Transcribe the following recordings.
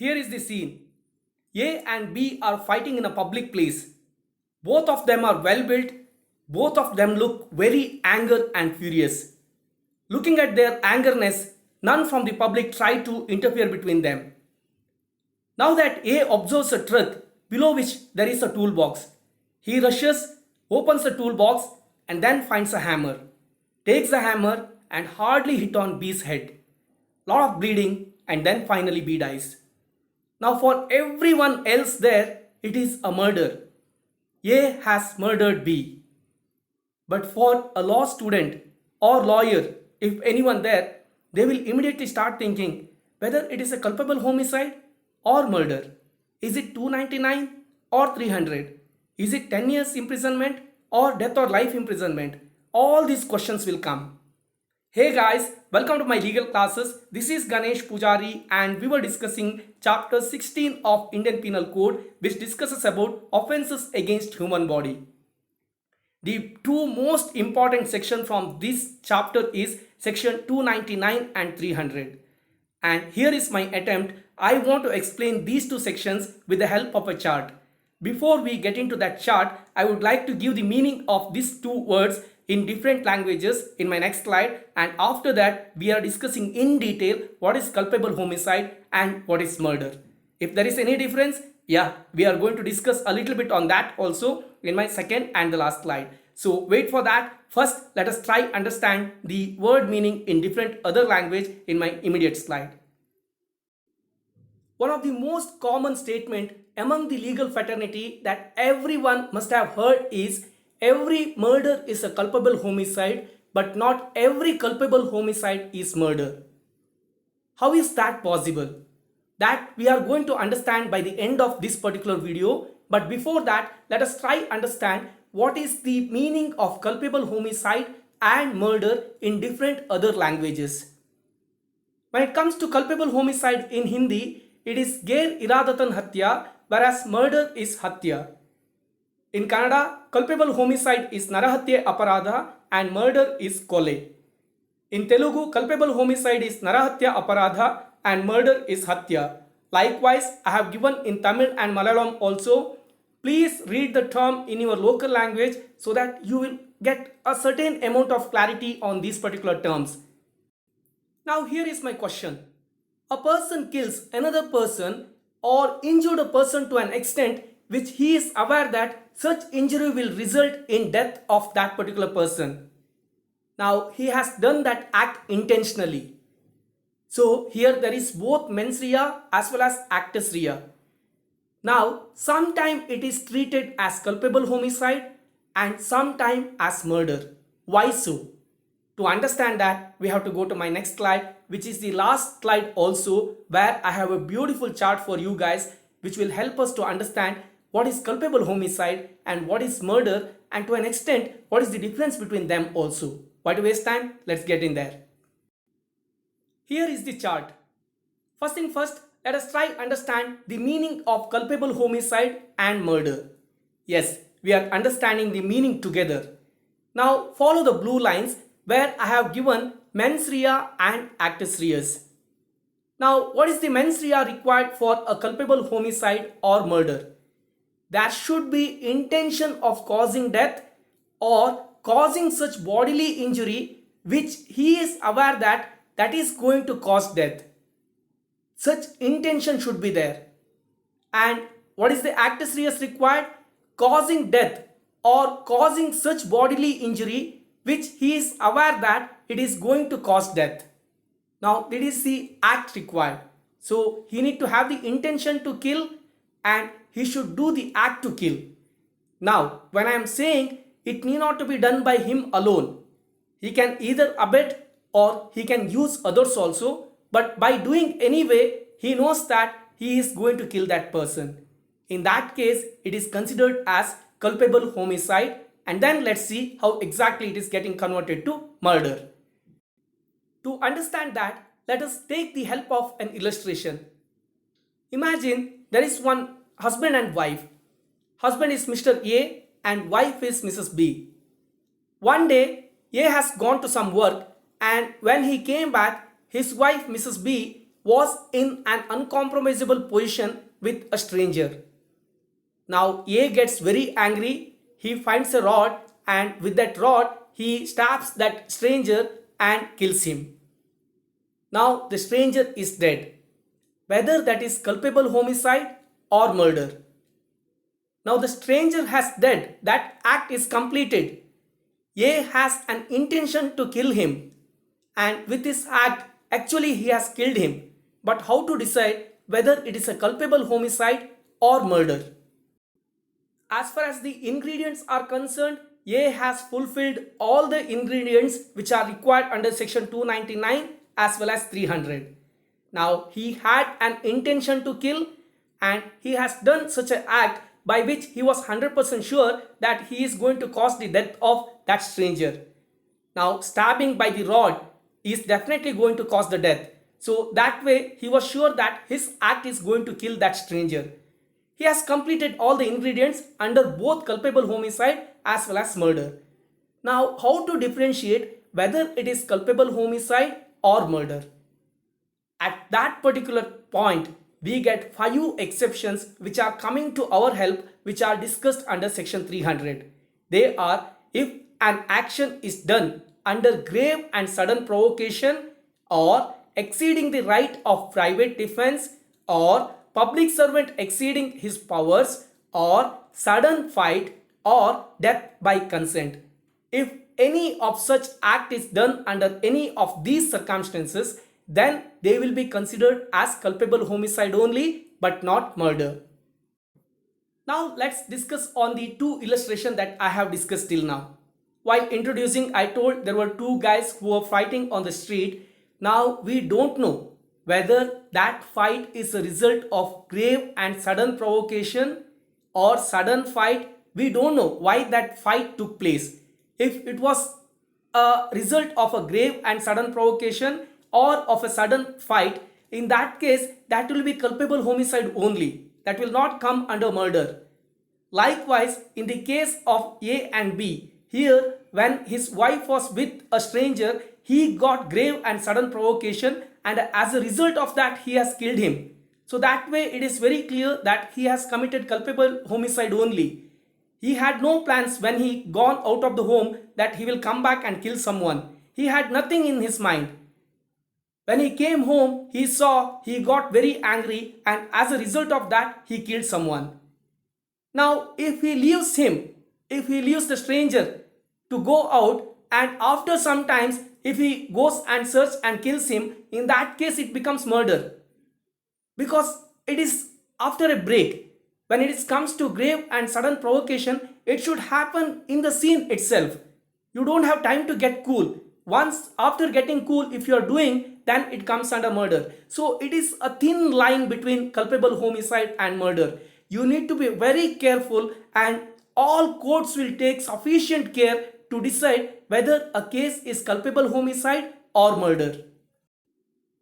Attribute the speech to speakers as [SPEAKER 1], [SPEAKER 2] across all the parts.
[SPEAKER 1] Here is the scene. A and B are fighting in a public place. Both of them are well built. Both of them look very angry and furious. Looking at their angerness, none from the public try to interfere between them. Now that A observes a truck below which there is a toolbox, he rushes, opens the toolbox, and then finds a hammer. Takes the hammer and hardly hit on B's head. Lot of bleeding, and then finally B dies. Now for everyone else there, it is a murder. A has murdered B. But for a law student or lawyer, if anyone there, they will immediately start thinking whether it is a culpable homicide or murder. Is it 299 or 300? Is it 10 years imprisonment or death or life imprisonment? All these questions will come. Hey guys, welcome to my legal classes. This is Ganesh Pujari and we were discussing chapter 16 of Indian Penal Code, which discusses about offences against human body. The two most important sections from this chapter is section 299 and 300. And here is my attempt. I want to explain these two sections with the help of a chart. Before we get into that chart, I would like to give the meaning of these two words in different languages in my next slide, and after that we are discussing in detail what is culpable homicide and what is murder. If there is any difference, we are going to discuss a little bit on that also in my second and the last slide. So wait for that. First, let us try understand the word meaning in different other language in my immediate slide. One of the most common statement among the legal fraternity that everyone must have heard is every murder is a culpable homicide, but not every culpable homicide is murder. How is that possible? That we are going to understand by the end of this particular video. But before that, let us try understand what is the meaning of culpable homicide and murder in different other languages. When it comes to culpable homicide in Hindi, it is Gair Iradatan Hatya, whereas murder is Hatya. In Kannada, culpable homicide is Narahatya Aparadha and murder is Kole. In Telugu, culpable homicide is Narahatya Aparadha and murder is Hatya. Likewise, I have given in Tamil and Malayalam also. Please read the term in your local language so that you will get a certain amount of clarity on these particular terms. Now here is my question. A person kills another person or injured a person to an extent which he is aware that such injury will result in death of that particular person. Now he has done that act intentionally. So here there is both mens rea as well as actus rea. Now sometimes it is treated as culpable homicide and sometimes as murder. Why so? To understand that, we have to go to my next slide, which is the last slide also, where I have a beautiful chart for you guys which will help us to understand what is culpable homicide and what is murder, and to an extent what is the difference between them also. Why to waste time? Let's get in there. Here is the chart. First thing first, let us try understand the meaning of culpable homicide and murder. Yes, we are understanding the meaning together. Now follow the blue lines where I have given mens rea and actus reus. Now what is the mens rea required for a culpable homicide or murder? There should be intention of causing death or causing such bodily injury which he is aware that is going to cause death. Such intention should be there. And what is the actus reus required? Causing death or causing such bodily injury which he is aware that it is going to cause death. Now it is the act required. So he need to have the intention to kill and he should do the act to kill. Now when I am saying it need not to be done by him alone. He can either abet or he can use others also, but by doing anyway he knows that he is going to kill that person. In that case it is considered as culpable homicide, and then let's see how exactly it is getting converted to murder. To understand that, let us take the help of an illustration. Imagine there is one husband and wife. Husband is Mr. A and wife is Mrs. B. One day A has gone to some work, and when he came back, his wife Mrs. B was in an uncompromisable position with a stranger. Now A gets very angry, he finds a rod and with that rod he stabs that stranger and kills him. Now the stranger is dead. Whether that is culpable homicide or murder. Now the stranger has dead, that act is completed. A has an intention to kill him and with this act actually he has killed him. But how to decide whether it is a culpable homicide or murder? As far as the ingredients are concerned, A has fulfilled all the ingredients which are required under section 299 as well as 300. Now he had an intention to kill and he has done such an act by which he was 100% sure that he is going to cause the death of that stranger. Now stabbing by the rod is definitely going to cause the death. So that way he was sure that his act is going to kill that stranger. He has completed all the ingredients under both culpable homicide as well as murder. Now how to differentiate whether it is culpable homicide or murder? At that particular point, we get 5 exceptions which are coming to our help, which are discussed under section 300. They are: if an action is done under grave and sudden provocation, or exceeding the right of private defense, or public servant exceeding his powers, or sudden fight, or death by consent. If any of such act is done under any of these circumstances, then they will be considered as culpable homicide only but not murder. Now let's discuss on the 2 illustrations that I have discussed till now. While introducing, I told there were 2 guys who were fighting on the street. Now we don't know whether that fight is a result of grave and sudden provocation or sudden fight. We don't know why that fight took place. If it was a result of a grave and sudden provocation or of a sudden fight, in that case that will be culpable homicide only. That will not come under murder. Likewise, in the case of A and B, here when his wife was with a stranger, he got grave and sudden provocation and as a result of that he has killed him. So that way it is very clear that he has committed culpable homicide only. He had no plans when he gone out of the home that he will come back and kill someone. He had nothing in his mind. When he came home, he saw, he got very angry and as a result of that, he killed someone. Now, if he leaves the stranger to go out and after some times, if he goes and searches and kills him, in that case it becomes murder. Because it is after a break. When it comes to grave and sudden provocation, it should happen in the scene itself. You don't have time to get cool. Once after getting cool, if you are doing, then it comes under murder. So it is a thin line between culpable homicide and murder. You need to be very careful and all courts will take sufficient care to decide whether a case is culpable homicide or murder.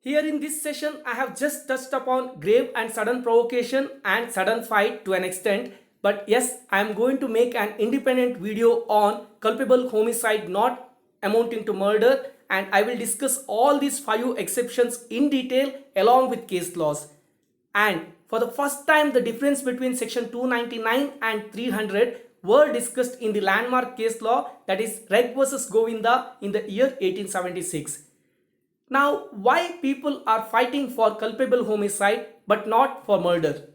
[SPEAKER 1] Here in this session, I have just touched upon grave and sudden provocation and sudden fight to an extent. But yes, I am going to make an independent video on culpable homicide not amounting to murder, and I will discuss all these 5 exceptions in detail along with case laws. And for the first time, the difference between section 299 and 300 were discussed in the landmark case law, that is Reg versus Govinda in the year 1876. Now, why people are fighting for culpable homicide but not for murder?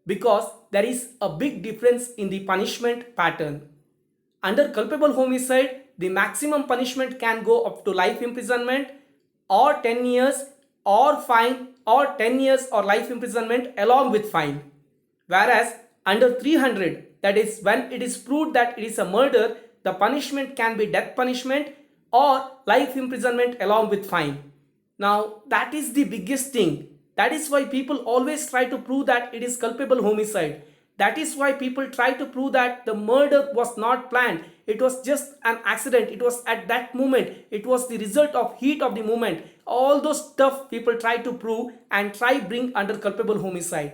[SPEAKER 1] Because there is a big difference in the punishment pattern. Under culpable homicide, the maximum punishment can go up to life imprisonment or 10 years or fine or 10 years or life imprisonment along with fine. Whereas under 300, that is when it is proved that it is a murder, the punishment can be death punishment or life imprisonment along with fine. Now that is the biggest thing. That is why people always try to prove that it is culpable homicide. That is why people try to prove that the murder was not planned. It was just an accident. It was at that moment. It was the result of heat of the moment. All those stuff people try to prove and try bring under culpable homicide.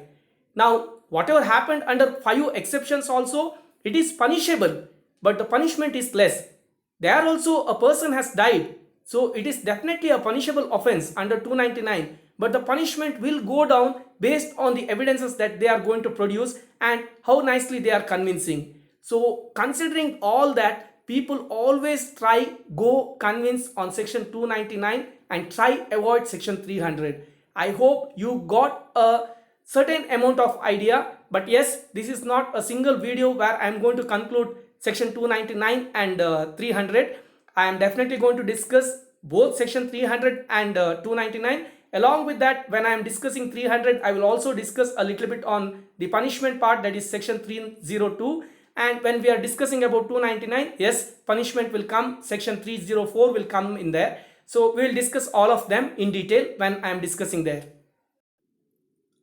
[SPEAKER 1] Now, whatever happened under 5 exceptions also, it is punishable, but the punishment is less. There also a person has died. So it is definitely a punishable offense under 299. but the punishment will go down based on the evidences that they are going to produce and how nicely they are convincing. So considering all that, people always try go convince on section 299 and try avoid section 300. I hope you got a certain amount of idea, but yes, this is not a single video where I am going to conclude section 299 and 300. I am definitely going to discuss both section 300 and 299. Along with that, when I am discussing 300, I will also discuss a little bit on the punishment part, that is section 302. And when we are discussing about 299, yes, punishment will come, section 304 will come in there. So we will discuss all of them in detail when I am discussing there.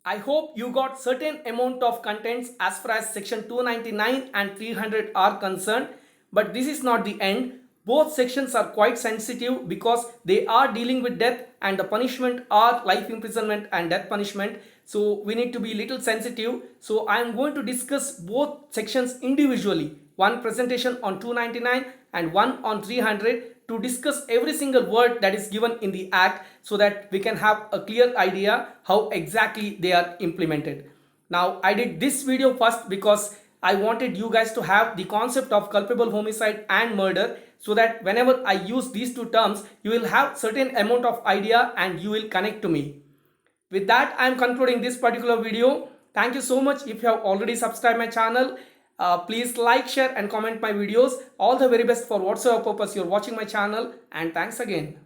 [SPEAKER 1] I hope you got certain amount of contents as far as section 299 and 300 are concerned, but this is not the end. Both sections are quite sensitive because they are dealing with death, and the punishment are life imprisonment and death punishment. So we need to be little sensitive. So I am going to discuss both sections individually, one presentation on 299 and one on 300, to discuss every single word that is given in the act, so that we can have a clear idea how exactly they are implemented. Now I did this video first because I wanted you guys to have the concept of culpable homicide and murder, so that whenever I use these two terms, you will have certain amount of idea and you will connect to me. With that, I am concluding this particular video. Thank you so much. If you have already subscribed my channel, please like, share and comment my videos. All the very best for whatsoever purpose you are watching my channel, and thanks again.